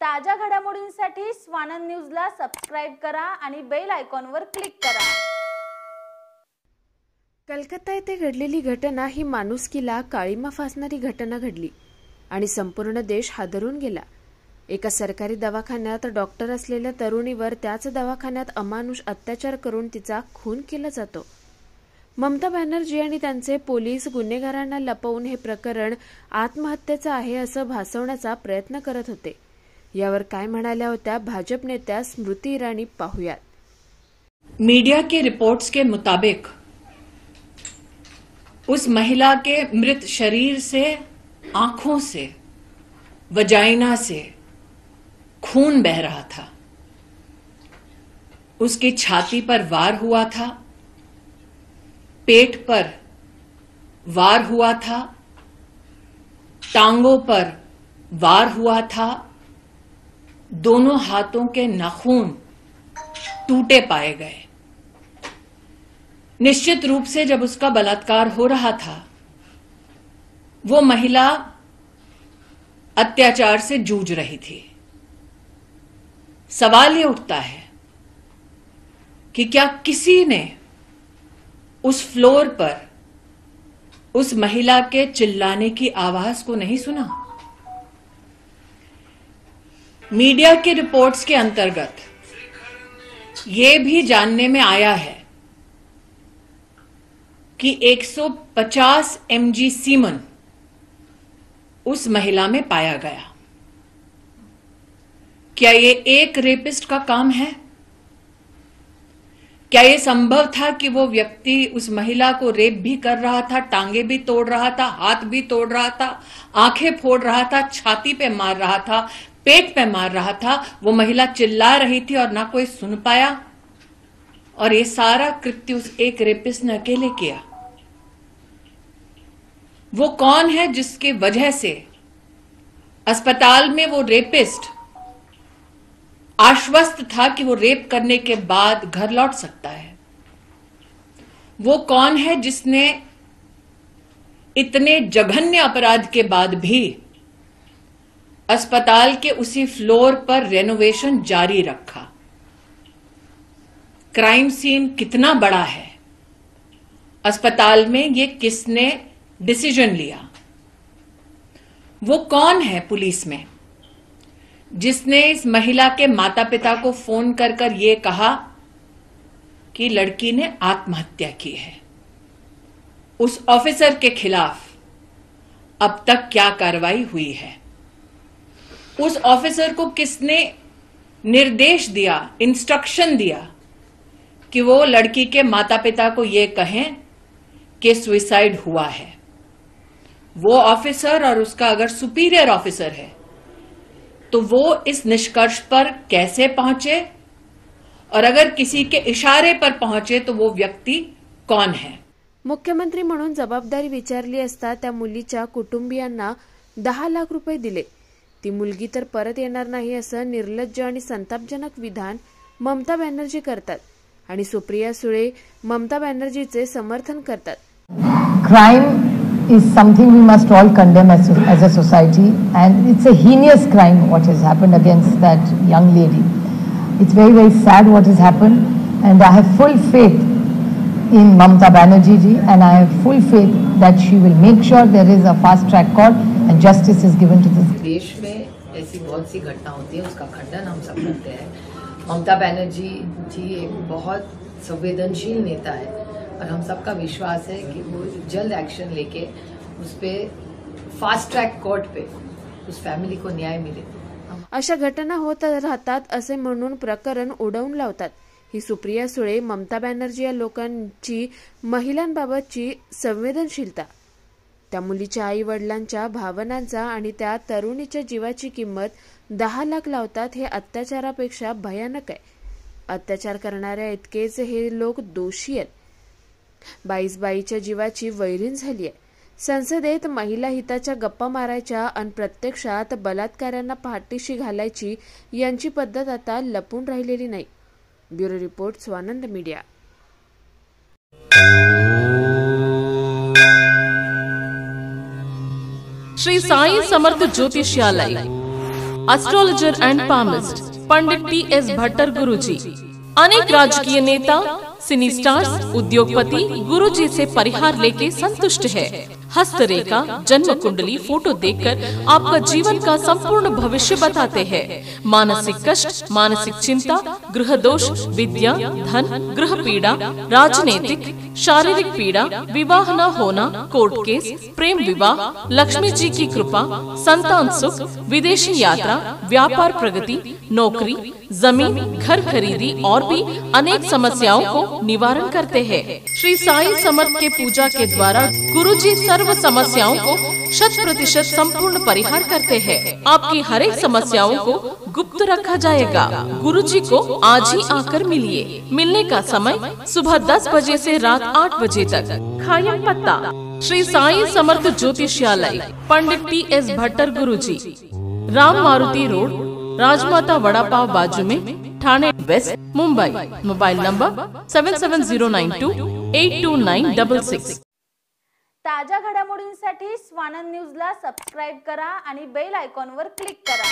ताज्या घडामोडींसाठी स्वानंद न्यूजला सबस्क्राइब करा आणि बेल आयकॉनवर क्लिक करा। कलकत्ता येथे घडलेली घटना ही माणुसकीला काळीमा फासणारी घटना घडली आणि संपूर्ण देश हादरून गेला। एका सरकारी दवाखान्यात डॉक्टर असलेल्या तरुणीवर त्याच दवाखान्यात अमानुष अत्याचार करून तिचा खून केला जातो। ममता बॅनर्जी आणि त्यांचे पोलीस गुन्हेगारांना लपवून हे प्रकरण आत्महत्येचं आहे असं भासवण्याचा प्रयत्न करत होते। यावर काय म्हणाल्या होत्या भाजप नेत्या स्मृती ईरानी पाहुयात। मीडिया के रिपोर्ट्स के मुताबिक उस महिला के मृत शरीर से, आंखों से, वजाइना से खून बह रहा था। उसकी छाती पर वार हुआ था, पेट पर वार हुआ था, टांगों पर वार हुआ था, दोनों हाथों के नाखून टूटे पाए गए। निश्चित रूप से जब उसका बलात्कार हो रहा था, वो महिला अत्याचार से जूझ रही थी। सवाल ये उठता है कि क्या किसी ने उस फ्लोर पर उस महिला के चिल्लाने की आवाज को नहीं सुना? मीडिया की रिपोर्ट्स के अंतर्गत यह भी जानने में आया है कि 150 mg सीमन उस महिला में पाया गया। क्या ये एक रेपिस्ट का काम है? क्या यह संभव था कि वो व्यक्ति उस महिला को रेप भी कर रहा था, टांगे भी तोड़ रहा था, हाथ भी तोड़ रहा था, आंखें फोड़ रहा था, छाती पे मार रहा था, पेट पे मार रहा था, वो महिला चिल्ला रही थी और ना कोई सुन पाया, और ये सारा कृत्य उस एक रेपिस्ट ने अकेले किया? वो कौन है जिसके वजह से अस्पताल में वो रेपिस्ट आश्वस्त था कि वो रेप करने के बाद घर लौट सकता है? वो कौन है जिसने इतने जघन्य अपराध के बाद भी अस्पताल के उसी फ्लोर पर रेनोवेशन जारी रखा? क्राइम सीन कितना बड़ा है? अस्पताल में ये किसने डिसीजन लिया? वो कौन है पुलिस में जिसने इस महिला के माता पिता को फोन कर ये कहा कि लड़की ने आत्महत्या की है? उस ऑफिसर के खिलाफ अब तक क्या कार्रवाई हुई है? उस ऑफिसर को किसने निर्देश दिया, इंस्ट्रक्शन दिया कि वो लड़की के माता पिता को ये कहें कि सुसाइड हुआ है? वो ऑफिसर और उसका अगर सुपीरियर ऑफिसर है तो वो इस निष्कर्ष पर कैसे पहुंचे, और अगर किसी के इशारे पर पहुंचे तो वो व्यक्ति कौन है? मुख्यमंत्री म्हणून जबाबदारी विचारली असता त्या मुलीच्या कुटुंबियांना 10 लाख रुपये दिले। ती मुलगी तर परत येणार नाही असं निर्लज्ज आणि संतापजनक विधान ममता बॅनर्जी करतात आणि सुप्रिया सुळे ममता बॅनर्जीचे समर्थन करतात। Crime is something we must all condemn as a society, and it's a heinous crime what has happened against that young lady. It's very, very sad what has happened, and I have full faith in Mamata Banerjee ji, and I have full faith that she will make sure there is a fast track court and justice is given to this. देश में ऐसी बहुत सी घटना होती है, उसका खंडन हम सब करते हैं। ममता बनर्जी जी एक बहुत संवेदनशील नेता है और हम सबका विश्वास है कि वो जल्द एक्शन लेके उस पे फास्ट ट्रैक कोर्ट पे उस फैमिली को न्याय मिले। अशा घटना होत राहतात असे म्हणून प्रकरण उडवून लावतात। ही सुप्रिया सुळे, ममता बॅनर्जी या लोकांची महिलांबाबतची संवेदनशीलता, त्या मुलीच्या आई वडिलांच्या भावनांचा आणि त्या तरुणीच्या जीवाची किंमत 10 लाख लावतात हे अत्याचारापेक्षा भयानक आहे। अत्याचार करणाऱ्या इतकेच हे लोक दोषी आहेत। 22 बाईच्या जीवाची वैरीण झाली आहे। संसदेत महिला हिताच्या गप्पा मारायच्या आणि प्रत्यक्षात बलात्काऱ्यांना पाठीशी घालायची यांची पद्धत आता लपून राहिलेली नाही। Bureau report, Swanand media. Shri Sai Samarth ज्योतिष्यालय astrologer and palmist Pandit T.S.. Bhattar Guruji. अनेक राजकीय नेता, सिनी स्टार्स, उद्योगपति गुरुजी से परिहार लेके संतुष्ट है। हस्तरेखा, जन्म कुंडली, फोटो देखकर आपका जीवन का संपूर्ण भविष्य बताते हैं। मानसिक कष्ट, मानसिक चिंता, गृह दोष, विद्या, धन, गृह पीड़ा, राजनीतिक, शारीरिक पीड़ा, विवाह न होना, कोर्ट केस, प्रेम विवाह, लक्ष्मी जी की कृपा, संतान सुख, विदेशी यात्रा, व्यापार प्रगति, नौकरी, जमीन, घर खरीदी और भी अनेक समस्याओं को निवारण करते हैं। श्री साई समर्थ के पूजा के द्वारा गुरुजी सर्व समस्याओं को 100% संपूर्ण परिहार करते हैं। आपकी हर एक समस्याओं को गुप्त रखा जाएगा। गुरुजी को आज ही आकर मिलिए। मिलने का समय सुबह 10 बजे से रात 8 बजे तक। खायम पत्ता श्री साई समर्थ ज्योतिषालय, पंडित टी.एस. भट्टर गुरुजी, राम मारुति रोड, राजमाता वड़ा पाव बाजू में, Thane west, Mumbai. Mobile number 7709282966। ताज्या घडामोडींसाठी स्वानंद न्यूजला सबस्क्राईब करा आणि बेल आयकॉनवर क्लिक करा।